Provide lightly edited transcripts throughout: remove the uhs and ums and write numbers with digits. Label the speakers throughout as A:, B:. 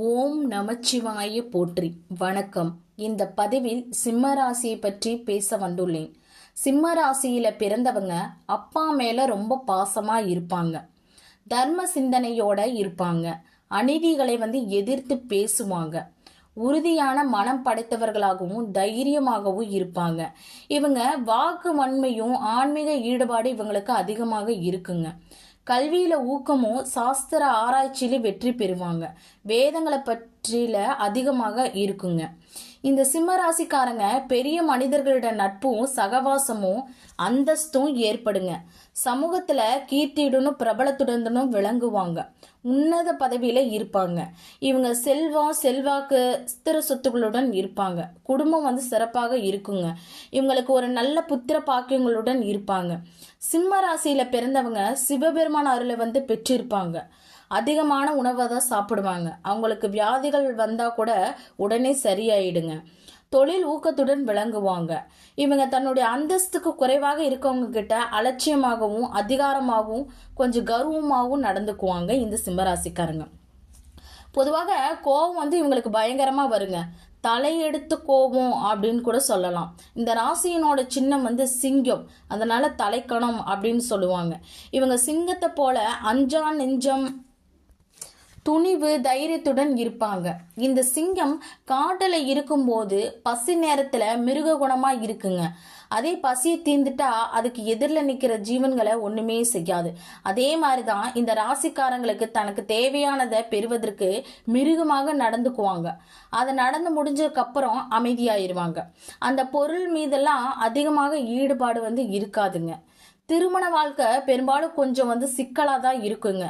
A: ஓம் நமச்சிவாய போற்றி. வணக்கம். இந்த பதிவில் சிம்ம ராசியை பற்றி பேச வந்துள்ளேன். சிம்ம ராசியில பிறந்தவங்க அப்பா மேல ரொம்ப பாசமா இருப்பாங்க. தர்ம சிந்தனையோட இருப்பாங்க. அநீதிகளை எதிர்த்து பேசுவாங்க. உறுதியான மனம் படைத்தவர்களாகவும் தைரியமாகவும் இருப்பாங்க. இவங்க வாக்கு வன்மையும் ஆன்மீக ஈடுபாடு இவங்களுக்கு அதிகமாக இருக்குங்க. கல்வியில ஊக்கமும் சாஸ்திர ஆராய்ச்சியில வெற்றி பெறுவாங்க. வேதங்களை பற்றில அதிகமாக இருக்குங்க. இந்த சிம்ம ராசிக்காரங்க பெரிய மனிதர்களிட நட்பும் சகவாசமும் அந்தஸ்தும் ஏற்படுங்க. சமூகத்துல கீர்த்தியுடனும் பிரபலத்துடனும் விளங்குவாங்க. உன்னத பதவியில இருப்பாங்க. இவங்க செல்வம் செல்வாக்கு ஸ்திர சொத்துக்களுடன் இருப்பாங்க. குடும்பம் சிறப்பாக இருக்குங்க. இவங்களுக்கு ஒரு நல்ல புத்திர பாக்கியங்களுடன் இருப்பாங்க. சிம்ம ராசியில பிறந்தவங்க சிவபெருமான் அருளை பெற்றிருப்பாங்க. அதிகமான உணவை தான் சாப்பிடுவாங்க. அவங்களுக்கு வியாதிகள் வந்தா கூட உடனே சரியாயிடுங்க. தொழில் ஊக்கத்துடன் விளங்குவாங்க. இவங்க தன்னுடைய அந்தஸ்துக்கு குறைவாக இருக்கவங்க கிட்ட அலட்சியமாகவும் அதிகாரமாகவும் கொஞ்சம் கர்வமாகவும் நடந்துக்குவாங்க இந்த சிம்மராசிக்காரங்க. பொதுவாக கோபம் இவங்களுக்கு பயங்கரமா வருங்க. தலையெடுத்து கோபம் அப்படின்னு கூட சொல்லலாம். இந்த ராசியினோட சின்னம் சிங்கம், அதனால தலைக்கணம் அப்படின்னு சொல்லுவாங்க. இவங்க சிங்கத்தை போல அஞ்சா நெஞ்சம் துணிவு தைரியத்துடன் இருப்பாங்க. இந்த சிங்கம் காட்டுல இருக்கும்போது பசி நேரத்துல மிருக குணமா இருக்குங்க. அதே பசியை தீர்ந்துட்டா அதுக்கு எதிரில் நிற்கிற ஜீவன்களை ஒண்ணுமே செய்யாது. அதே மாதிரிதான் இந்த ராசிக்காரங்களுக்கு தனக்கு தேவையானதை பெறுவதற்கு மிருகமாக நடந்துக்குவாங்க. அதை நடந்து முடிஞ்சதுக்கு அப்புறம் அமைதியாயிருவாங்க. அந்த பொருள் மீதெல்லாம் அதிகமாக ஈடுபாடு இருக்காதுங்க. திருமண வாழ்க்கை பெரும்பாலும் கொஞ்சம் சிக்கலா தான் இருக்குங்க.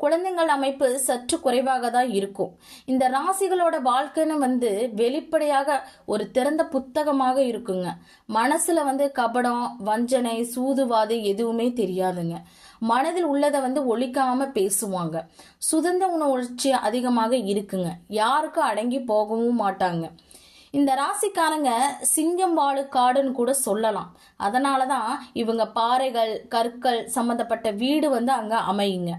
A: குழந்தைகள் அமைப்பு சற்று குறைவாக தான் இருக்கும். இந்த ராசிகளோட வாழ்க்கைன்னு வெளிப்படையாக ஒரு திறந்த புத்தகமாக இருக்குங்க. மனசுல கபடம் வஞ்சனை சூதுவாது எதுவுமே தெரியாதுங்க. மனதில் உள்ளதை ஒழிக்காம பேசுவாங்க. சுதந்திர உணர்ச்சி அதிகமாக இருக்குங்க. யாருக்கும் அடங்கி போகவும் மாட்டாங்க. இந்த ராசிக்காரங்க சிங்கம் வாழு காடுன்னு கூட சொல்லலாம். அதனாலதான் இவங்க பாறைகள் கற்கள் சம்பந்தப்பட்ட வீடு அங்க அமையுங்க.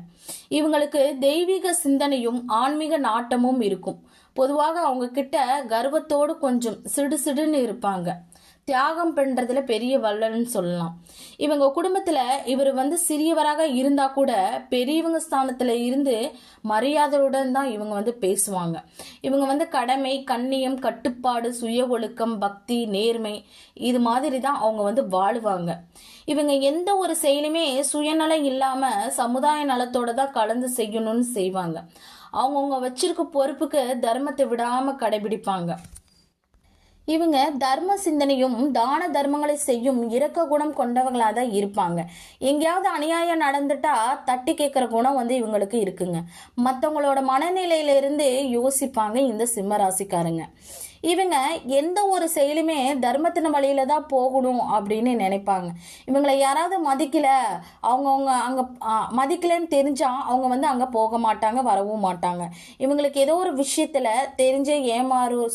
A: இவங்களுக்கு தெய்வீக சிந்தனையும் ஆன்மீக நாட்டமும் இருக்கும். பொதுவாக அவங்க கிட்ட கர்வத்தோடு கொஞ்சம் சிடுசிடுன்னு இருப்பாங்க. தியாகம் பண்றதுல பெரிய வல்லன்னு சொல்லலாம். இவங்க குடும்பத்துல இவர் சிறியவராக இருந்தா கூட பெரியவங்க ஸ்தானத்துல இருந்து மரியாதையுடன் தான் இவங்க பேசுவாங்க. இவங்க கடமை கண்ணியம் கட்டுப்பாடு சுய ஒழுக்கம் பக்தி நேர்மை இது மாதிரி தான் அவங்க வாழுவாங்க. இவங்க எந்த ஒரு செயலுமே சுயநலம் இல்லாம சமுதாய நலத்தோட தான் கலந்து செய்யணும்னு செய்வாங்க. அவங்கவுங்க வச்சிருக்க பொறுப்புக்கு தர்மத்தை விடாம கடைபிடிப்பாங்க. இவங்க தர்ம சிந்தனையும் தான தர்மங்களை செய்யும் இரக்க குணம் கொண்டவங்களா தான் இருப்பாங்க. எங்கேயாவது அநியாயம் நடந்துட்டா தட்டி கேட்கிற குணம் இவங்களுக்கு இருக்குங்க. மற்றவங்களோட மனநிலையில இருந்து யோசிப்பாங்க இந்த சிம்ம ராசிக்காரங்க. இவங்க எந்த ஒரு செயலுமே தர்மத்தின வழியில தான் போகணும் அப்படின்னு நினைப்பாங்க. இவங்களை யாராவது மதிக்கல அவங்கவுங்க அங்க மதிக்கலன்னு தெரிஞ்சா அவங்க அங்க போக மாட்டாங்க வரவும் மாட்டாங்க. இவங்களுக்கு ஏதோ ஒரு விஷயத்துல தெரிஞ்ச ஏமாறு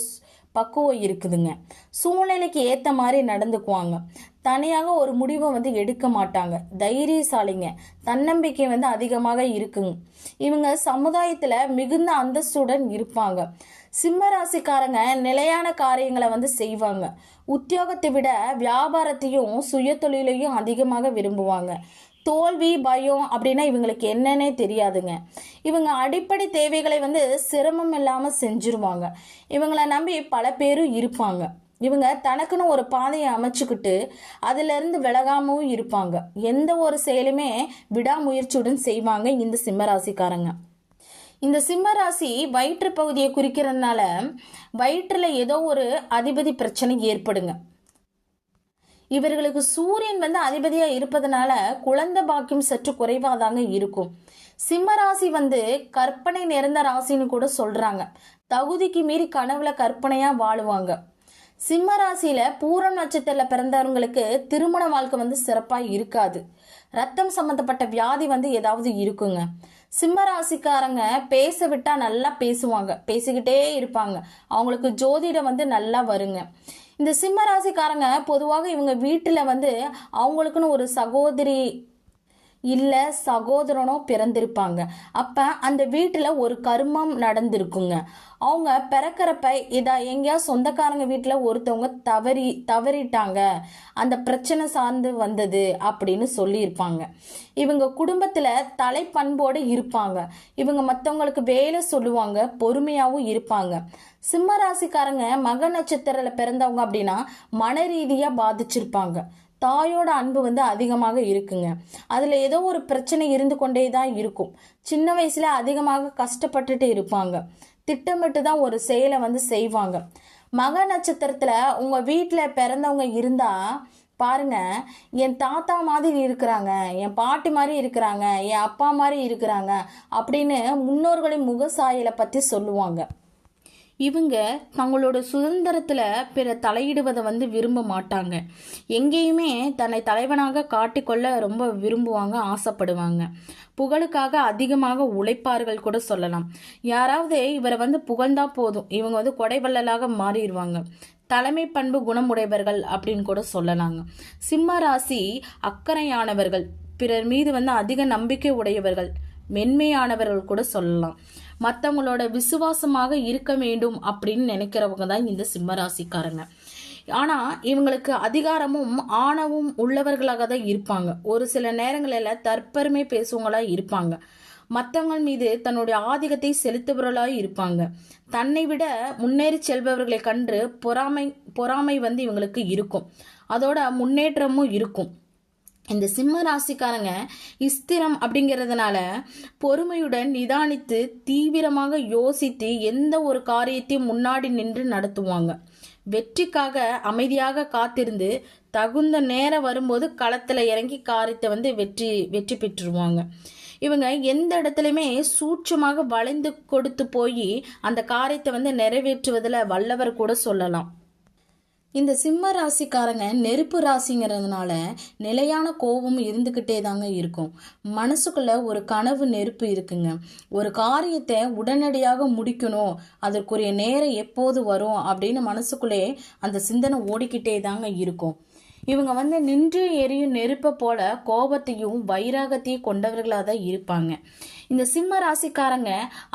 A: பக்குவம் இருக்குதுங்க. சூழ்நிலைக்கு ஏற்ற மாதிரி நடந்துக்குவாங்க. தனியாக ஒரு முடிவை எடுக்க மாட்டாங்க. தைரியசாலிங்க. தன்னம்பிக்கை அதிகமாக இருக்குங்க. இவங்க சமுதாயத்துல மிகுந்த அந்தஸ்துடன் இருப்பாங்க. சிம்ம ராசிக்காரங்க நிலையான காரியங்களை செய்வாங்க. உத்தியோகத்தை விட வியாபாரத்தையும் சுய தொழிலையும் அதிகமாக விரும்புவாங்க. தோல்வி பயம் அப்படின்னா இவங்களுக்கு என்னன்னே தெரியாதுங்க. இவங்க அடிப்படை தேவைகளை சிரமம் இல்லாம செஞ்சிருவாங்க. இவங்களை நம்பி பல பேரும் இருப்பாங்க. இவங்க தனக்குன்னு ஒரு பாதையை அமைச்சுக்கிட்டு அதுல இருந்து விலகாமவும் இருப்பாங்க. எந்த ஒரு செயலுமே விடாமுயற்சியுடன் செய்வாங்க இந்த சிம்மராசிக்காரங்க. இந்த சிம்மராசி வயிற்று பகுதியை குறிக்கிறதுனால வயிற்றுல ஏதோ ஒரு அதிபதி பிரச்சனை ஏற்படுங்க. இவர்களுக்கு சூரியன் அதிபதியா இருப்பதனால குழந்தை பாக்கியம் சற்று குறைவாதாங்க இருக்கும். சிம்ம ராசி கற்பனை நிறைந்த ராசின்னு கூட சொல்றாங்க. தகுதிக்கு மீறி கனவுல கற்பனையா வாழுவாங்க. சிம்ம ராசியில பூரம் நட்சத்திரத்துல பிறந்தவங்களுக்கு திருமண வாழ்க்கை சிறப்பா இருக்காது. ரத்தம் சம்பந்தப்பட்ட வியாதி ஏதாவது இருக்குங்க. சிம்ம ராசிக்காரங்க பேச விட்டா நல்லா பேசுவாங்க. பேசிக்கிட்டே இருப்பாங்க. அவங்களுக்கு ஜோதிடம் நல்லா வருங்க. இந்த சிம்ம ராசிக்காரங்க பொதுவாக இவங்க வீட்டுல அவங்களுக்குன்னு ஒரு சகோதரி இல்லை சகோதரனோ பிறந்திருப்பாங்க. அப்போ அந்த வீட்டில் ஒரு கர்மம் நடந்திருக்குங்க. அவங்க பிறக்கிறப்ப எங்கேயா சொந்தக்காரங்க வீட்டில் ஒருத்தவங்க தவறிட்டாங்க, அந்த பிரச்சனை சார்ந்து வந்தது அப்படின்னு சொல்லியிருப்பாங்க. இவங்க குடும்பத்தில் தலைப்பண்போடு இருப்பாங்க. இவங்க மற்றவங்களுக்கு வேலை சொல்லுவாங்க, பொறுமையாகவும் இருப்பாங்க. சிம்ம ராசிக்காரங்க மக நட்சத்திரத்தில் பிறந்தவங்க அப்படின்னா மன ரீதியாக பாதிச்சிருப்பாங்க. தாயோட அன்பு அதிகமாக இருக்குங்க. அதில் ஏதோ ஒரு பிரச்சனை இருந்து கொண்டே தான் இருக்கும். சின்ன வயசுல அதிகமாக கஷ்டப்பட்டுட்டு இருப்பாங்க. திட்டமிட்டு தான் ஒரு செயலை செய்வாங்க. மக நட்சத்திரத்துல உங்க வீட்டில் பிறந்தவங்க இருந்தா பாருங்க, என் தாத்தா மாதிரி இருக்கிறாங்க, என் பாட்டி மாதிரி இருக்கிறாங்க, என் அப்பா மாதிரி இருக்கிறாங்க அப்படின்னு முன்னோர்களின் முகசாயலை பத்தி சொல்லுவாங்க. இவங்க தங்களோட சுதந்திரத்தில் பிற தலையிடுவதை விரும்ப மாட்டாங்க. எங்கேயுமே தன்னை தலைவனாக காட்டிக்கொள்ள ரொம்ப விரும்புவாங்க, ஆசைப்படுவாங்க. புகழுக்காக அதிகமாக உழைப்பார்கள் கூட சொல்லலாம். யாராவது இவரை புகழ்ந்தா போதும், இவங்க கொடைவள்ளலாக மாறிடுவாங்க. தலைமை பண்பு குணமுடையவர்கள் அப்படின்னு கூட சொல்லலாங்க. சிம்ம ராசி அக்கறையானவர்கள், பிறர் மீது அதிக நம்பிக்கை உடையவர்கள், மென்மையானவர்கள் கூட சொல்லலாம். மற்றவங்களோட விசுவாசமாக இருக்க வேண்டும் அப்படின்னு நினைக்கிறவங்க தான் இந்த சிம்மராசிக்காரங்க. ஆனால் இவங்களுக்கு அதிகாரமும் ஆணவம் உள்ளவர்களாக தான் இருப்பாங்க. ஒரு சில நேரங்களில் தற்பெருமை பேசுவங்களா இருப்பாங்க. மற்றவங்க மீது தன்னுடைய ஆதிக்கத்தை செலுத்துபவர்களாக இருப்பாங்க. தன்னை விட முன்னேறி செல்பவர்களை கண்டு பொறாமை இவங்களுக்கு இருக்கும். அதோட முன்னேற்றமும் இருக்கும். இந்த சிம்ம ராசிக்காரங்க ஸ்திரம் அப்படிங்கிறதுனால பொறுமையுடன் நிதானித்து தீவிரமாக யோசித்து எந்த ஒரு காரியத்தையும் முன்னாடி நின்று நடத்துவாங்க. வெற்றிக்காக அமைதியாக காத்திருந்து தகுந்த நேரம் வரும்போது களத்தில் இறங்கி காரியத்தை வெற்றி பெற்றுருவாங்க. இவங்க எந்த இடத்துலையுமே சூட்சமாக வளைந்து கொடுத்து போய் அந்த காரியத்தை நிறைவேற்றுவதில் வல்லவர் கூட சொல்லலாம். இந்த சிம்ம ராசிக்காரங்க நெருப்பு ராசிங்கிறதுனால நிலையான கோபம் இருந்துக்கிட்டே தாங்க இருக்கும். மனசுக்குள்ள ஒரு கனவு நெருப்பு இருக்குங்க. ஒரு காரியத்தை உடனடியாக முடிக்கணும், அதற்குரிய நேரம் எப்போது வரும் அப்படின்னு மனசுக்குள்ளே அந்த சிந்தனை ஓடிக்கிட்டே தாங்க இருக்கும். இவங்க நின்று எரியும் நெருப்பை போல கோபத்தையும் வைராகத்தையும் கொண்டவர்களாக தான் இருப்பாங்க. இந்த சிம்ம ராசிக்காரங்க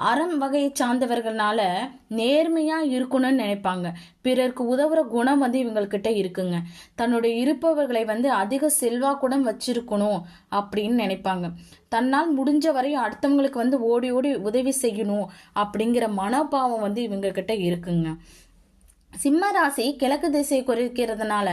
A: அறம் வகையை சார்ந்தவர்களால நேர்மையா இருக்கணும்னு நினைப்பாங்க. பிறருக்கு உதவுற குணம் இவங்கக்கிட்ட இருக்குங்க. தன்னுடைய இருப்பவர்களை அதிக செல்வாக்குடன் வச்சிருக்கணும் அப்படின்னு நினைப்பாங்க. தன்னால் முடிஞ்ச வரையும் அடுத்தவங்களுக்கு ஓடி ஓடி உதவி செய்யணும் அப்படிங்கிற மனோபாவம் இவங்க கிட்ட இருக்குங்க. சிம்ம ராசி கிழக்கு திசையை குறிக்கிறதுனால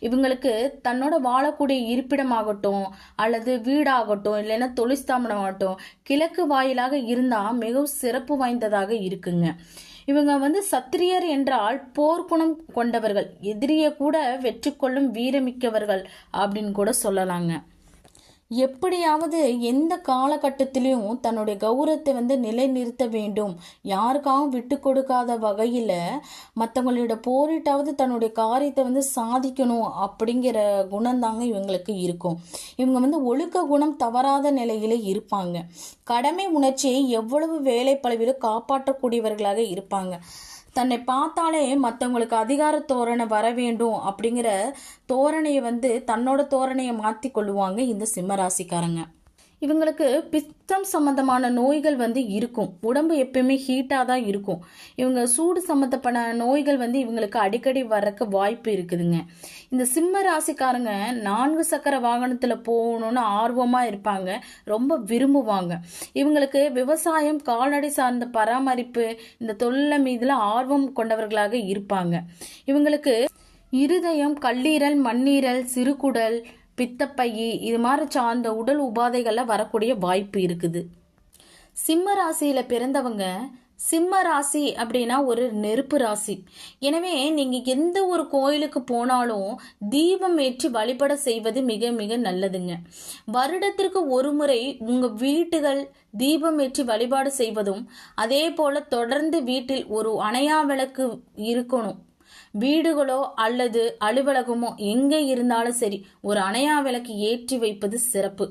A: இவங்களுக்கு தன்னோட வாழக்கூடிய இருப்பிடமாகட்டும் அல்லது வீடாகட்டும் இல்லைன்னா தொழிற்ஸ்தாபனம் ஆகட்டும் கிழக்கு வாயிலாக இருந்தால் மிகவும் சிறப்பு வாய்ந்ததாக இருக்குங்க. இவங்க சத்திரியர் என்றால் போர்க்குணம் கொண்டவர்கள், எதிரியை கூட வெற்றி கொள்ளும் வீரமிக்கவர்கள் அப்படின்னு கூட சொல்லலாங்க. எப்படியாவது எந்த காலகட்டத்திலையும் தன்னுடைய கௌரவத்தை நிலைநிறுத்த வேண்டும், யாருக்காகவும் விட்டு கொடுக்காத வகையில் மற்றவங்களோட போரிட்டாவது தன்னுடைய காரியத்தை சாதிக்கணும் அப்படிங்கிற குணம்தாங்க இவங்களுக்கு இருக்கும். இவங்க ஒழுக்க குணம் தவறாத நிலையில இருப்பாங்க. கடமை உணர்ச்சியை எவ்வளவு வேலை பளவிலும் காப்பாற்றக்கூடியவர்களாக இருப்பாங்க. தன்னை பார்த்தாலே மற்றவங்களுக்கு அதிகார தோரணை வர வேண்டும் அப்படிங்கிற தோரணையை தன்னோட தோரணையை மாற்றி கொள்ளுவாங்க இந்த சிம்மராசிக்காரங்க. இவங்களுக்கு பித்தம் சம்மந்தமான நோய்கள் இருக்கும். உடம்பு எப்பயுமே ஹீட்டாக தான் இருக்கும். இவங்க சூடு சம்மந்தப்பட்ட நோய்கள் இவங்களுக்கு அடிக்கடி வர்றதுக்கு வாய்ப்பு இருக்குதுங்க. இந்த சிம்ம ராசிக்காரங்க 4 சக்கர வாகனத்தில் போகணும்னு ஆர்வமாக இருப்பாங்க, ரொம்ப விரும்புவாங்க. இவங்களுக்கு விவசாயம், கால்நடை சார்ந்த பராமரிப்பு, இந்த தொழில் மீதுல ஆர்வம் கொண்டவர்களாக இருப்பாங்க. இவங்களுக்கு இருதயம், கல்லீரல், மண்ணீரல், சிறுகுடல், பித்தப்பையி இது மாதிரி சார்ந்த உடல் உபாதைகள்ல வரக்கூடிய வாய்ப்பு இருக்குது. சிம்ம ராசியில பிறந்தவங்க, சிம்ம ராசி அப்படின்னா ஒரு நெருப்பு ராசி. எனவே நீங்க எந்த ஒரு கோயிலுக்கு போனாலும் தீபம் ஏற்றி வழிபட செய்வது மிக மிக நல்லதுங்க. வருடத்திற்கு ஒரு முறை உங்க வீட்டுகள் தீபம் ஏற்றி வழிபாடு செய்வதும், அதே போல தொடர்ந்து வீட்டில் ஒரு அணையா விளக்கு இருக்கணும். வீடுகளோ அல்லது அலுவலகமோ எங்கே இருந்தாலும் சரி ஒரு அணையா விளக்கு ஏற்றி வைப்பது சிறப்பு.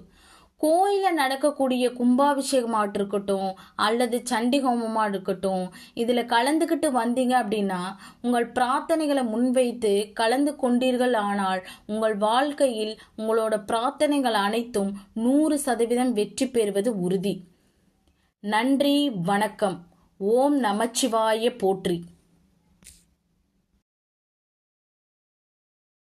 A: கோயிலில் நடக்கக்கூடிய கும்பாபிஷேகமாக இருக்கட்டும் அல்லது சண்டி ஹோமமாக இருக்கட்டும், இதில் கலந்துக்கிட்டு வந்தீங்க அப்படின்னா உங்கள் பிரார்த்தனைகளை முன்வைத்து கலந்து கொண்டீர்கள். ஆனால் உங்கள் வாழ்க்கையில் உங்களோட பிரார்த்தனைகள் அனைத்தும் 100% வெற்றி பெறுவது உறுதி. நன்றி, வணக்கம். ஓம் நமச்சிவாய போற்றி.